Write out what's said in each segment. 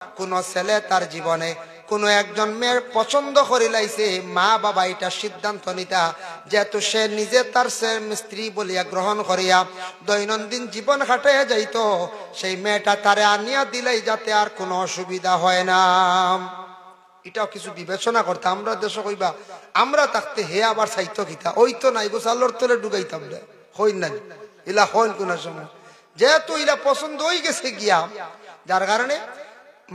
কোন ছেলে তার জীবনে কোন একজন মেয়ের পছন্দ করে লাইছে, মা বাবা এটা সিদ্ধান্ত নিতা যেহেতু সে নিজে তার স্ত্রী বলিয়া গ্রহণ করিয়া দৈনন্দিন জীবন কাটাইয়া যাইতো, সেই মেয়েটা তারে আনিয়া দিলাই যাতে আর কোনো অসুবিধা হয় না। এটাও কিছু বিবেচনা করতে। আমরা দেশ কইবা আমরা থাকতে হে আবার চাইতো কিতা, ওই তো নাই গো চালোর তলে ডুগাইতাম রে, হই না ইলা হইন কোন সময়, যেহেতু ইলা পছন্দ হয়ে গেছে গিয়া, যার কারণে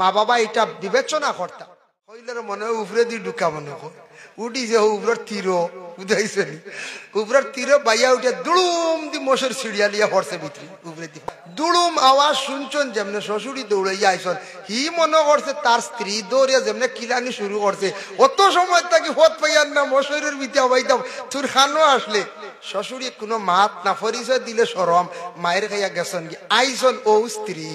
মা বাবা এটা বিবেচনা করতাম। হইলের মনে হয় উপরে দিয়ে ঢুকা মনে হয় উঠি যে উপরের তীরও বুঝাইছে, উপরের তীরও বাইয়া উঠে দুড়ুম দি মোষের সিঁড়িয়া লিয়া পড়ছে ভিতরে উপরে দিয়ে দুড়ুম আওয়াজ শুনছেন, যেমনে শ্বশুরি দৌড়াইয়া আইসন, হি মনে করছে তার স্ত্রী দৌড়িয়া যেমনে কিলানি শুরু করছে, অত সময় তাকে হত পাইয়ার না মশারির ভিতরে বাইতাম তোর খানো আসলে শ্বশুরি কোনো মাত না পরিচয় দিলে সরম মায়ের খাইয়া গেছেন কি আইসন ও স্ত্রী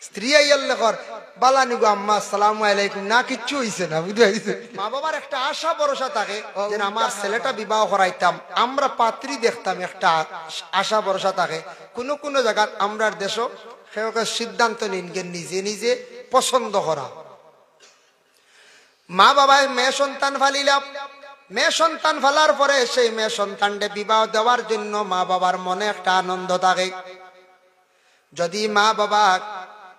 স্ত্রী আইয়ার লেখর বালানি গো আম্মা আসসালামু আলাইকুম না কিচ্ছু হইছে না বুঝাইছে। মা বাবার একটা আশা ভরসা থাকে যে আমার ছেলেটা বিবাহ করাইতাম, আমরা পাত্রী দেখতাম, একটা আশা ভরসা থাকে। কোন কোন জায়গায় আমরার দেশ সিদ্ধান্ত নিন নিজে নিজে পছন্দ করা। মা বাবায় মেয়ে সন্তান ফালিলাম, মেয়ে সন্তান ফালার পরে সেই মেয়ে সন্তানকে বিবাহ দেওয়ার জন্য মা বাবার মনে একটা আনন্দ থাকে। যদি মা বাবা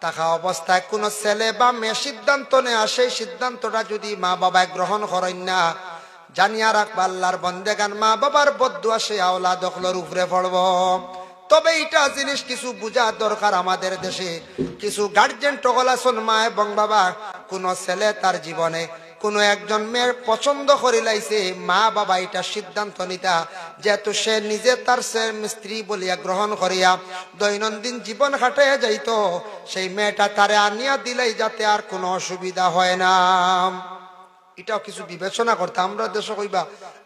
থাকা অবস্থায় কোন ছেলে বা মেয়ে সিদ্ধান্ত নেয়, সেই সিদ্ধান্তটা যদি মা বাবায় গ্রহণ করেন না, জানিয়া রাখবা আল্লাহর বন্দেগান মা বাবার বদদুয়া সে আওলাদ দখলের উপরে পড়ব। তবে এটা জিনিস কিছু বোঝা দরকার, আমাদের দেশে কিছু গার্জেন টগল আছেন মা এবং বাবা, কোন ছেলে তার জীবনে কোন একজন মেয়ের পছন্দ করে লাইছে, মা বাবা এটা সিদ্ধান্ত নিতা যেহেতু সে নিজে তার স্ত্রী বলিয়া গ্রহণ করিয়া দৈনন্দিন জীবন কাটাইয়া যাইতো, সেই মেয়েটা তারে আনিয়া দিলাই যাতে আর কোনো অসুবিধা হয় না। এটাও কিছু বিবেচনা করতে। আমরা দেশ কইবা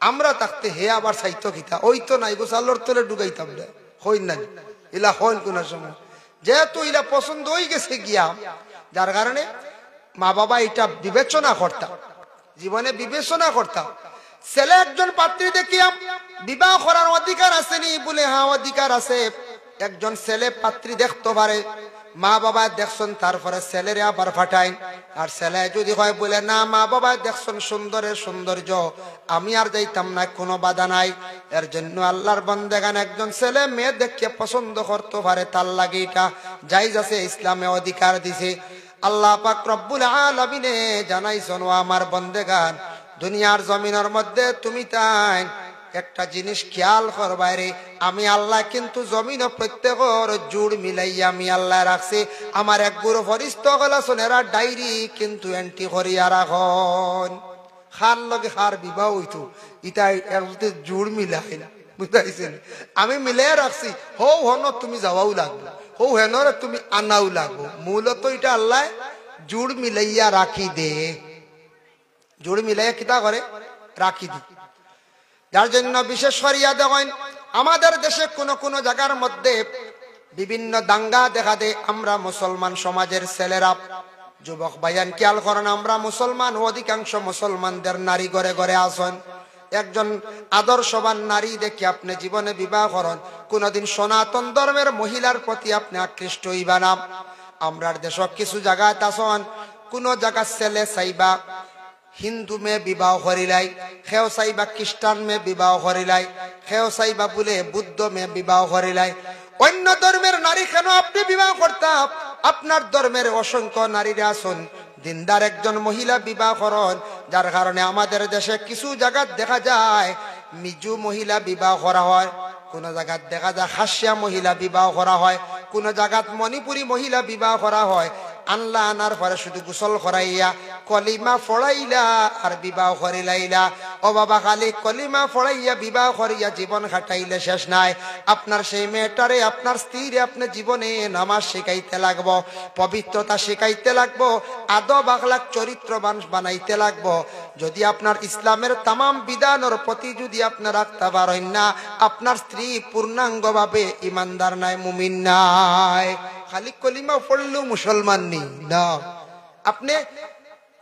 আমরা থাকতে হে আবার চাইতো কিতা, ওই তো নাই গো চালোর তলে ডুগাইতাম রে, হই না ইলা হইন কোন সময়, যেহেতু ইলা পছন্দ হয়ে গেছে গিয়া, যার কারণে মা বাবা এটা বিবেচনা করতাম, জীবনে বিবেচনা করতাম। ছেলে একজন পাত্রী দেখিয়া বিবাহ করার অধিকার আসেনি বলে, হ্যাঁ অধিকার আছে, একজন ছেলে পাত্রী দেখতে পারে, মা বাবা দেখছেন তারপরে ছেলেরে আবার ফাটায়, আর ছেলে যদি হয় বলে না মা বাবা দেখছেন সুন্দরের সৌন্দর্য আমি আর যাইতাম না, কোনো বাধা নাই। এর জন্য আল্লাহর বান্দাগান একজন ছেলে মেয়ে দেখে পছন্দ করতে পারে, তার লাগে এটা জায়েজ আছে, ইসলামে অধিকার দিছে। আল্লাহ পাক রব্বুল আলামিনে জানাইছেন, ও আমার বান্দাগান দুনিয়ার জমিনের মধ্যে তুমি তাই একটা জিনিস খেয়াল করবাই রে, আমি আল্লাহ কিন্তু জমিন প্রত্যেকর জুড় মিলাইয়া আমি আল্লাহ রাখছি। আমার এক গুরু ফরিস্তা গলা সোনেরা ডায়েরি কিন্তু এন্ট্রি করিয়া রাখন, খার লগে খার বিবাহ হইতো ইটাই জুড় মিলাই না বুঝাইছেন, আমি মিলাই রাখছি। হো হন তুমি যাওয়াও লাগবে, হো হেনরে তুমি আনাও লাগবো, মূলত এটা আল্লাহ জুড় মিলাইয়া রাখি দে, জুড় মিলাইয়া কিতা করে রাখি দি। যার জন্য বিশেষ করিয়া দেখেন আমাদের দেশে কোন কোন জায়গার মধ্যে বিভিন্ন দাঙ্গা দেখা দেয়। আমরা মুসলমান সমাজের ছেলেরা যুবক ভাইয়ান খেয়াল করেন, আমরা মুসলমান, অধিকাংশ মুসলমানদের নারী ঘরে ঘরে আসেন, একজন আদর্শবান নারী দেখে আপনি জীবনে বিবাহ করেন, কোনদিন সনাতন ধর্মের মহিলার প্রতি আপনি আকৃষ্ট হইবা না। আমরার দেশ কিছু জায়গায় আসেন, কোন জায়গা ছেলে চাইবা হিন্দু মেয়ে বিবাহ করিলাই, খেও চাইবা খ্রিস্টান মেয়ে বিবাহ করিলাই, খেও চাইবা বলে বুদ্ধ মেয়ে বিবাহ করিলাই। অন্য ধর্মের নারী কেন আপনি বিবাহ করতাম? আপনার ধর্মের অসংখ্য নারীরা আছেন, দিনদার একজন মহিলা বিবাহ করেন, যার কারণে আমাদের দেশে কিছু জায়গা দেখা যায় মিজু মহিলা বিবাহ করা হয়, কোন জায়গায় দেখা যায় খাসিয়া মহিলা বিবাহ করা হয়, কোন জায়গাত মণিপুরী মহিলা বিবাহ করা হয়। আনলা আনার পরে শুধু গোসল করাইয়া কলিমা ফড়াইলা আর বিবাহ করিলাইলা। ও বাবা, খালি কলিমা ফড়াইয়া বিবাহ করিয়া জীবন কাটাইলে শেষ নাই। আপনার সেই মেয়েটারে আপনার স্ত্রীরে আপনি জীবনে নামাজ শিখাইতে লাগবো, পবিত্রতা শিখাইতে লাগবো, আদব আখলাক চরিত্রবান বানাইতে লাগবো। যদি আপনার ইসলামের তামাম বিধানের প্রতি যদি আপনার রাখতে পারেন না, আপনার স্ত্রী পূর্ণাঙ্গ ভাবে ইমানদার নাই, মুমিন নাই। খালি কলিমা পড়লেও মুসলমান নেই না। আপনি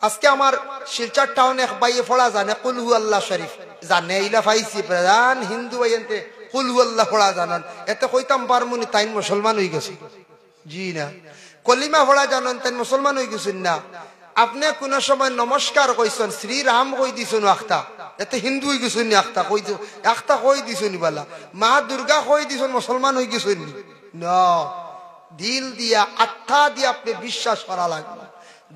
আজকে আমার শিলচর টাউনে এক বাইয়ে পড়া জানে কুলহু আল্লাহ শরীফ জানে, ইলা পাইছি প্রধান হিন্দু বাইতে কুলহু আল্লাহ পড়া জানান, এতে কইতাম পারমুনি তাই মুসলমান হয়ে গেছে। জি না, কলিমা পড়া জানেন তাই মুসলমান হয়ে গেছেন না। আপনি কোন সময় নমস্কার কইছেন, শ্রীরাম কই দিছেন আখতা, এতে হিন্দু হয়ে গেছেন আখতা কই, আখতা কই দিছেন বলা, মা দুর্গা কই দিছেন, মুসলমান হয়ে গেছেন না। দিল দিয়া আত্মা দিয়া আপনি বিশ্বাস করা লাগবে,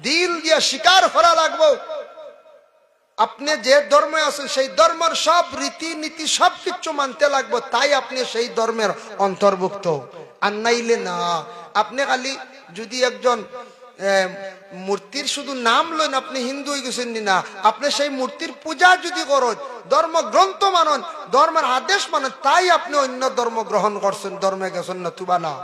দিল দিয়া স্বীকার করা লাগবে আপনি যে ধর্মে আছেন সেই ধর্মের সব রীতি নীতি সবকিছু মানতে লাগবে, তাই আপনি সেই ধর্মের অন্তর্ভুক্ত। আর নাইলে না, আপনি খালি যদি একজন মূর্তির শুধু নাম লইন আপনি হিন্দু হয়ে গেছেন না, আপনি সেই মূর্তির পূজা যদি করেন, ধর্মগ্রন্থ মানন, ধর্মের আদেশ মানেন, তাই আপনি অন্য ধর্ম গ্রহণ করছেন, ধর্মে গেছেন নতুবা না।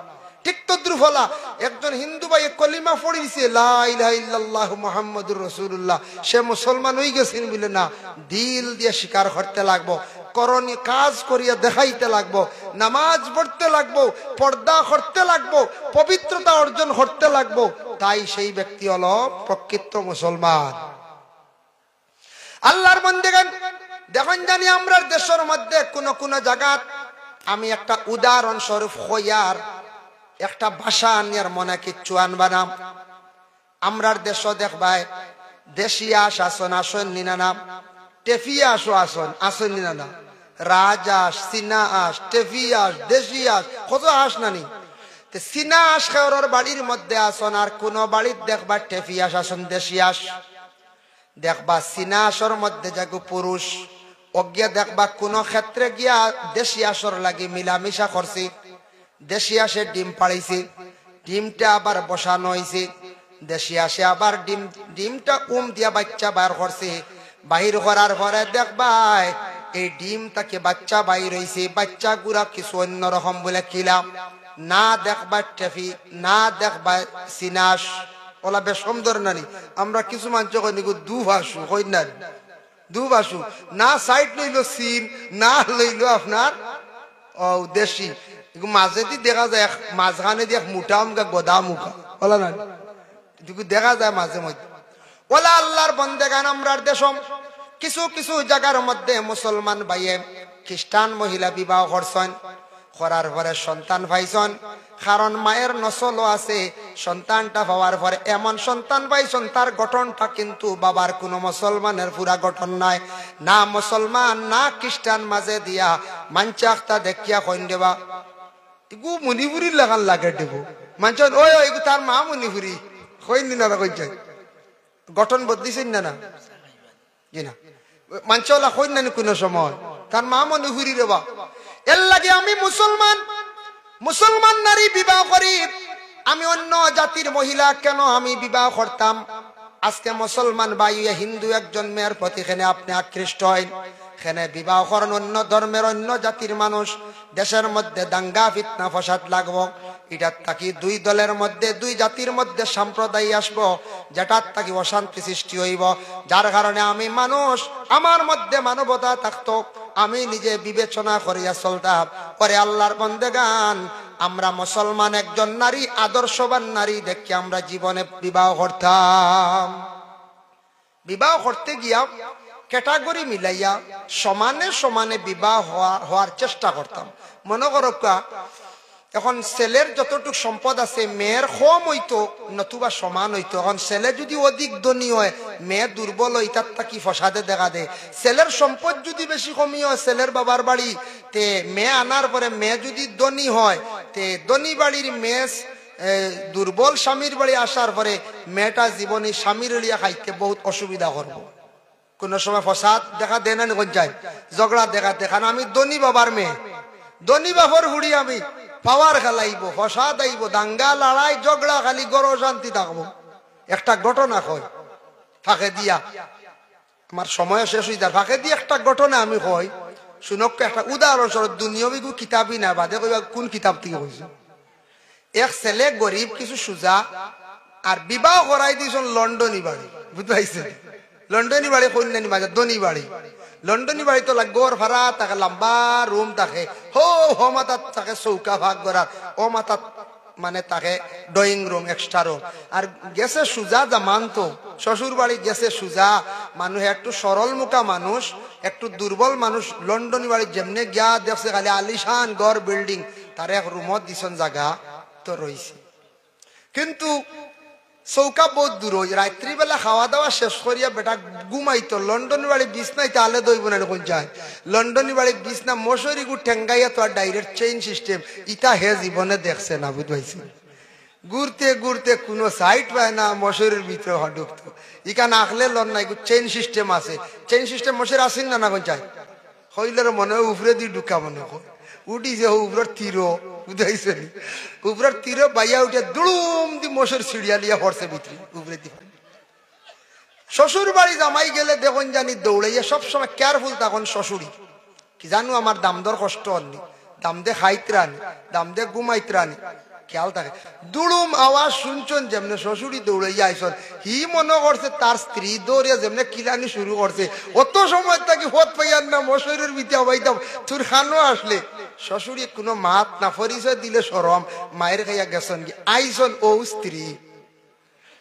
ঠিক তো দ্রুফলা একজন হিন্দু ভাই কলিমা পড়িছে লা ইলাহা ইল্লাল্লাহু মুহাম্মাদুর রাসূলুল্লাহ, সে মুসলমান হয়ে গেছেন বলে না, দিল দিয়ে স্বীকার করতে লাগবো, করণী কাজ করিয়া দেখাইতে লাগবো, নামাজ পড়তে লাগবো, পর্দা করতে লাগবো, পবিত্রতা অর্জন করতে লাগবো, তাই সেই ব্যক্তি হলো প্রকৃত মুসলমান। আল্লাহর বান্দাগণ দেখেন, জানি আমরা দেশের মধ্যে কোন কোন জায়গা, আমি একটা উদাহরণ স্বরূপ হইয়ার একটা ভাষা আনিয়ার মনে কিচ্ছু আনবানাম। আমরার দেশ দেখবাই দেশিয়াস আসন আসন নিনা নাম, টেফিয়াস আসন আসন নিনা নাম, রাজাস সিনা আস টেফিয়াস দেশিয়াস কত আস নানি। সিনা আস খেওর বাড়ির মধ্যে আসন, আর কোন বাড়ির দেখবা টেফিয়াস আসন দেশিয়াস, দেখবা সিনা আসর মধ্যে যাগো পুরুষ, অজ্ঞা দেখবা কোন ক্ষেত্রে গিয়া দেশিয়াসর লাগি মিলামিশা করছি, দেশিয়াসে ডিম পাড়াইছে, ডিমটা আবার বসানো হয়েছে, দেশিয়াসে আবার ডিমটা দিয়া বাচ্চা বার করছে, বাহির করার পরে দেখবাই এই ডিম তাকে বাচ্চা বাইর হয়েছে, বাচ্চা গুলা কিছু অন্যরকম বলে কিলাম না, দেখবা টেফি না দেখবা সিনাস, ওলা বেশ সুন্দর নানি। আমরা কিছু মানুষ দু ভাসু কই না, দু ভাসু না, সাইড লইল সিন না লইল আপনার দেশি, মাঝে দি দেখা যায় মাঝখানে দিয়ে মোটা মুখা গদা মুখা বলা না, দেখা যায় মাঝে মধ্যে। ওলা আল্লাহর বন্দেগান আমরার দেশম কিছু কিছু জায়গার মধ্যে মুসলমান ভাইয়ে খ্রিস্টান মহিলা বিবাহ করছেন, করার পরে সন্তান পাইছেন, কারণ মায়ের নসলও আছে, সন্তানটা পাওয়ার পরে এমন সন্তান পাইছেন তার গঠনটা কিন্তু বাবার কোন মুসলমানের পুরা গঠন নাই, না মুসলমান না খ্রিস্টান, মাঝে দিয়া মাঞ্চাখতা দেখিয়া কইন দেবা ইগু মণিপুরি লাগান লাগে দেব মাঞ্চ, ওই এগু তার মা মণিপুরি কইন না কই যায়, গঠন বদলিছেন না না জি না, মাঞ্চলা কইন না কোন সময় তার মা মণিপুরি রেবা। এর লাগে আমি মুসলমান নারী বিবাহ করি, আমি অন্য জাতির মহিলা কেন আমি বিবাহ করতাম? আজকে মুসলমান ভাই হিন্দু একজন মেয়ের প্রতি খেনে আপনি আকৃষ্ট হন, খেনে বিবাহ করেন অন্য ধর্মের অন্য জাতির মানুষ, দেশের মধ্যে দাঙ্গা ফিতনা ফসাদ লাগবো, এটার তাকি দুই দলের মধ্যে দুই জাতির মধ্যে সম্প্রদায় আসবো, যেটার তাকি অশান্তি সৃষ্টি হইব। যার কারণে আমি মানুষ, আমার মধ্যে মানবতা থাকতো, আমি নিজে বিবেচনা করিয়া চলতাম। পরে আল্লাহর বন্দেগান আমরা মুসলমান একজন নারী আদর্শবান নারী দেখে আমরা জীবনে বিবাহ করতাম। বিবাহ করতে গিয়া ক্যাটাগরি মিলাইয়া সমানে সমানে বিবাহ হওয়ার চেষ্টা করতাম। মনে করো এখন ছেলের যতটুক সম্পদ আছে মেয়ের কম হইতো নতুবা সমান হইতো। এখন ছেলে যদি অধিক ধনী হয় মেয়ে দুর্বল হয়, তার তা কি ফসাদে দেখা দেয়। ছেলের সম্পদ যদি বেশি কমি হয় ছেলের বাবার বাড়ি তে মেয়ে আনার পরে মেয়ে যদি ধনী হয় তে ধনী বাড়ির মেয়ে দুর্বল স্বামীর বাড়ি আসার পরে মেয়েটা জীবনী স্বামীর লিয়া খাইতে বহুত অসুবিধা করবো। কোন সময় ফসাদ দেখা দেয় না যায়, ঝগড়া দেখা না। আমি ধনী বাবার মেয়ে, ধনী বাবার হুড়ি, আমি পাওয়ার খেলাইব, ফসাদ আইব, দাঙ্গা লড়াই ঝগড়া, খালি গড় শান্তি থাকবো। একটা ঘটনা কই ফাঁকে দিয়া, আমার সময় শেষ হয়ে যায়, ফাঁকে দিয়ে একটা ঘটনা আমি কই শুনক। একটা উদাহরণ স্বরূপ, দুনিয়াবি কিতাবই না বাদে কইবা কোন কিতাব থেকে কইছে। এক ছেলে গরিব কিছু সুজা আর বিবাহ করাই দিয়েছেন লন্ডনী বাড়ি, বুঝতে পারছেন? লন্ডনী বাড়ি কন্যানী বাজার ধনী বাড়ি। লন্ডনী বাড়ি তো গোর ভাড়া থাকে, লম্বা রুম থাকে, হো মাতাত থাকে চৌকা ভাগ করার, ও মাতাত মানে তাকে ড্রয়িং রুম এক্সট্রা রুম। আর গেছে সুজা জামান, তো শ্বশুর বাড়ি গেছে সুজা মানুষ, একটু সরল মুখা মানুষ, একটু দুর্বল মানুষ। লন্ডনী বাড়ি যেমনে গিয়া দেখছে খালি আলিশান ঘর বিল্ডিং, তার এক রুমত দিছন জায়গা তো রয়েছে। কিন্তু চৌকা বহুত দূর ওই রাত্রিবেলা খাওয়া দাওয়া শেষ করিয়া বেটা ঘুমাইতো লন্ডন বাড়ি বিছনাইতে আলে দইব না কোন যায় লন্ডনী বাড়ি বিছনা মশারি গু ঠেঙ্গাইয়া তো আর ডাইরেক্ট চেইন সিস্টেম ইটা হে জীবনে দেখছে না বুঝবাইছি ঘুরতে ঘুরতে কোনো সাইট পায় না মশারির ভিতরে ঢুকতো ইখানে আখলে লন নাই চেইন সিস্টেম আছে চেইন সিস্টেম মশারি আসেন না না কোন যায় হইলের মনে হয় উপরে দিয়ে ঢুকা মনে হয় উঠিছে উপরের তীরও বুঝাইছে উপরের তীরও বাইয়া উঠে দুড়ুম দি মশার সিঁড়িয়া লিয়া পড়ছে ভিতরে উপরে দিয়ে শ্বশুর বাড়ি জামাই গেলে দেখুন জানি দৌড়াইয়া সবসময় কেয়ারফুল তখন শ্বশুরি কি জানো আমার দাম দর কষ্ট হননি দাম দে খাইতরানি দাম দে ঘুমাইতরানি খেয়াল থাকে দুড়ুম আওয়াজ শুনছেন যেমনে শ্বশুরি দৌড়াইয়া আইসন হি মনে করছে তার স্ত্রী দৌড়িয়া যেমনে কিলানি শুরু করছে অত সময় তাকে হত পাইয়ার না মশারির ভিতরে হবাইতাম তোর খানো আসলে শ্বশুরি কোনো মাত না পরিচয় দিলে সরম মায়ের খাইয়া গেছেন কি আইসন ও স্ত্রী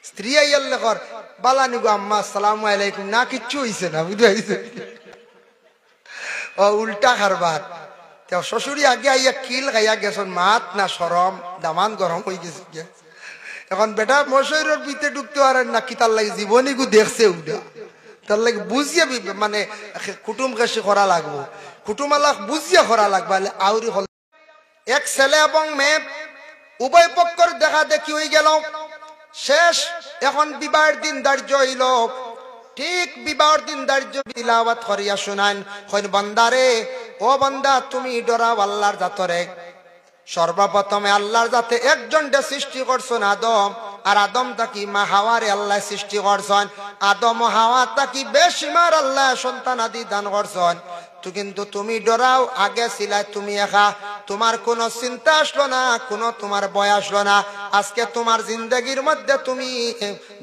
স্ত্রী আইয়ার লেখর বালানি গো আম্মা আসসালামু আলাইকুম না কিচ্ছু হইছে না বুঝাইছে ও উল্টা কারবার শ্বশুরি আগে আইয়া কিল খাইয়া গেছেন মাত না সরম দামান গরম হয়ে গেছে এখন বেটা মশারির ভিতরে ঢুকতে পারেন না কি তার লাগে জীবনী গু দেখছে উঠা তার লাগে বুঝিয়ে মানে কুটুম কাশি করা লাগবো কুটুম আলাক বুঝিয়া করা লাগবে আউরি হল এক ছেলে এবং মেয়ে উভয় পক্ষের দেখা দেখি হয়ে গেল শেষ এখন বিবাহের দিন ধার্য হইল ঠিক বিবাহের দিন ধার্য তিলাওয়াত করিয়া শুনান কইন বান্দারে ও বান্দা তুমি ডরাও আল্লাহর জাতরে সর্বপ্রথমে আল্লাহর জাতে একজন সৃষ্টি করছেন আদম আর আদম তাকি মা হাওয়ারে আল্লাহ সৃষ্টি করছেন আদম ও হাওয়া তাকি বেশিমার আল্লাহ সন্তান আদি দান করছেন তো কিন্তু তুমি ডরাও আগে ছিলা তুমি একা তোমার কোনো চিন্তা আসলো না কোনো তোমার ভয় আসলো না আজকে তোমার জিন্দগির মধ্যে তুমি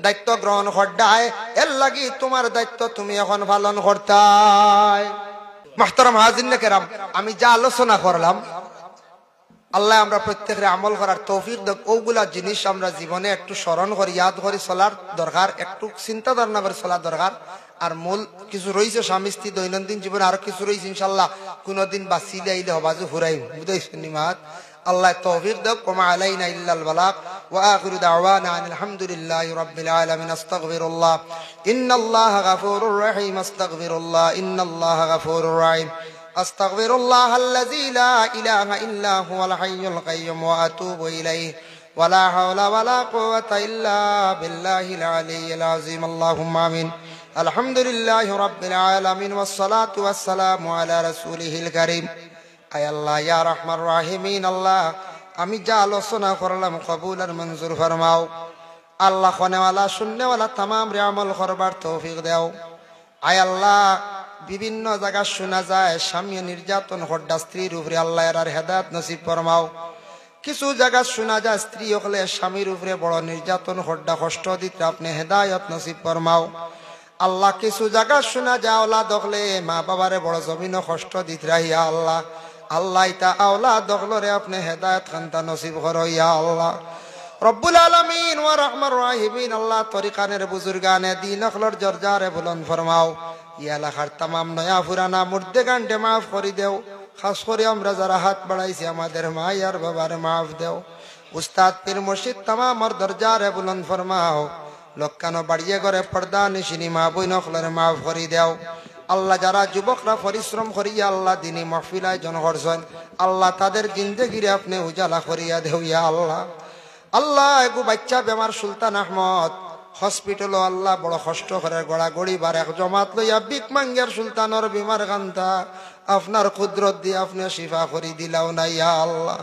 দায়িত্ব গ্রহণ করদায় এর লাগি তোমার দায়িত্ব তুমি এখন পালন করতাই মাহতারাম হাজিরিনে কেরাম আমি যা আলোচনা করলাম আল্লাহ আমরা প্রত্যেকের আমল করার তৌফিক দেখ ওগুলা জিনিস আমরা জীবনে একটু স্মরণ করি ইয়াদ করে চলার দরকার একটু চিন্তা ধারণা করে চলার দরকার আর মূল কিছু রয়েছে স্বামী স্ত্রী দৈনন্দিন জীবনে আরো কিছু রয়েছে ইনশাল্লাহ কোনদিন বাঁচিলে আইলে হবাজু ফুরাই বুঝাইছেন নিমাত আল্লাহ তৌফিক দেখ ওমা আলাইনা ইল্লাল বালাগ ওয়া আখিরু দাওয়ানা আলহামদুলিল্লাহি রাব্বিল আলামিন আস্তাগফিরুল্লাহ ইন্নাল্লাহা গাফুরুর রহিম আস্তাগফিরুল্লাহ ইন্নাল্লাহা গাফুরুর রহিম আস্তাগফিরুল্লাহাল্লাযী লা ইলাহা ইল্লা হুয়াল হাইয়ুল কাইয়্যুম ওয়া আতুবু ইলাইহি ওয়া লা হাওলা ওয়া লা কুওয়াতা ইল্লা বিল্লাহিল আলিয়্যিল আযীম আল্লাহুম্মা আমিন আলহামদুলিল্লাহি রাব্বিল আলামিন ওয়াস সালাতু ওয়াস সালামু আলা রাসূলিহিল কারীম আয় আল্লাহ ইয়া রাহমান রাহিমিন আল্লাহ আমি যা আলোচনা করলাম কবুল আর মঞ্জুর ফরমাও আল্লাহ খনেওয়ালা শুননেওয়ালা तमाम রে আমল করবার তৌফিক দাও আয় আল্লাহ বিভিন্ন জায়গা শোনা যায় স্বামী নির্যাতন হড্ডা স্ত্রীর উপরে আল্লাহ এর হেদায়েত নসিব ফরমাও কিছু জায়গা শোনা যায় স্ত্রী হলে স্বামীর উপরে বড় নির্যাতন হড্ডা কষ্ট দিতে আপনি হেদায়েত নসিব ফরমাও আল্লাহ কিছু জায়গা শোনা যায় औलाद হলে মা বাবারে বড় জমিন কষ্ট দিতে রাহিয়া আল্লাহ আল্লাহ তা औलाद হলরে আপনি হেদায়েত খান্তা নসিব করো ইয়া আল্লাহ রব্বুল আলামিন ওয়া রাহমার রাহিমিন আল্লাহ তরিকানের বুজুর্গানে দ্বীন আখলর জরজারে বুলন্দ ফরমাও ইয়া এলাকার तमाम নয়া পুরানা মুর্দে গান্ডে মাফ করে দেও খাস করে আমরা যারা হাত বাড়াইছি আমাদের মা আর বাবার মাফ দেও উস্তাদ পীর মুর্শিদ तमाम আর দরজারে বুলন্দ ফরমাও লক্কানো বাড়িয়ে করে পর্দা নিশিনি মা বই নখলরে মাফ করে দেও আল্লাহ যারা যুবকরা পরিশ্রম করিয়া আল্লাহ দিনী মাহফিলায় জন করছেন আল্লাহ তাদের জিন্দেগিরে আপনি উজালা করিয়া দেও ইয়া আল্লাহ আল্লাহ এগু বাচ্চা বেমার সুলতান আহমদ হসপিটাল আল্লাহ বড় কষ্ট করে গড়া গড়িবার এক জমাত লইয়া বিক মাঙ্গিয়ার সুলতানর বিমার গান্তা আপনার কুদরত দিয়ে আপনি শিফা করি দিলাও না ইয়া আল্লাহ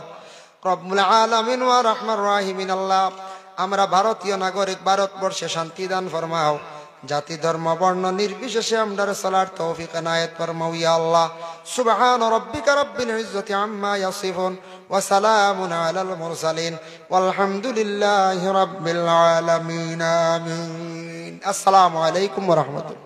রব্বুল আলামিন ওয়া রাহমার রাহিমিন আল্লাহ আমরা ভারতীয় নাগরিক ভারতবর্ষে শান্তি দান ফরমাও জাতি ধর্ম বর্ণ নির্বিশেষে আমরা চলার তৌফিক এনায়েত ফরমাও ইয়া আল্লাহ সুবহান রাব্বিকা রাব্বিল ইজ্জাতি আম্মা ইয়াসিফুন ওয়া সালামুন আলাল মুরসালিন ওয়ালহামদুলিল্লাহি রাব্বিল আলামিন আমিন আসসালামু আলাইকুম ওয়া রাহমাতুল্লাহ।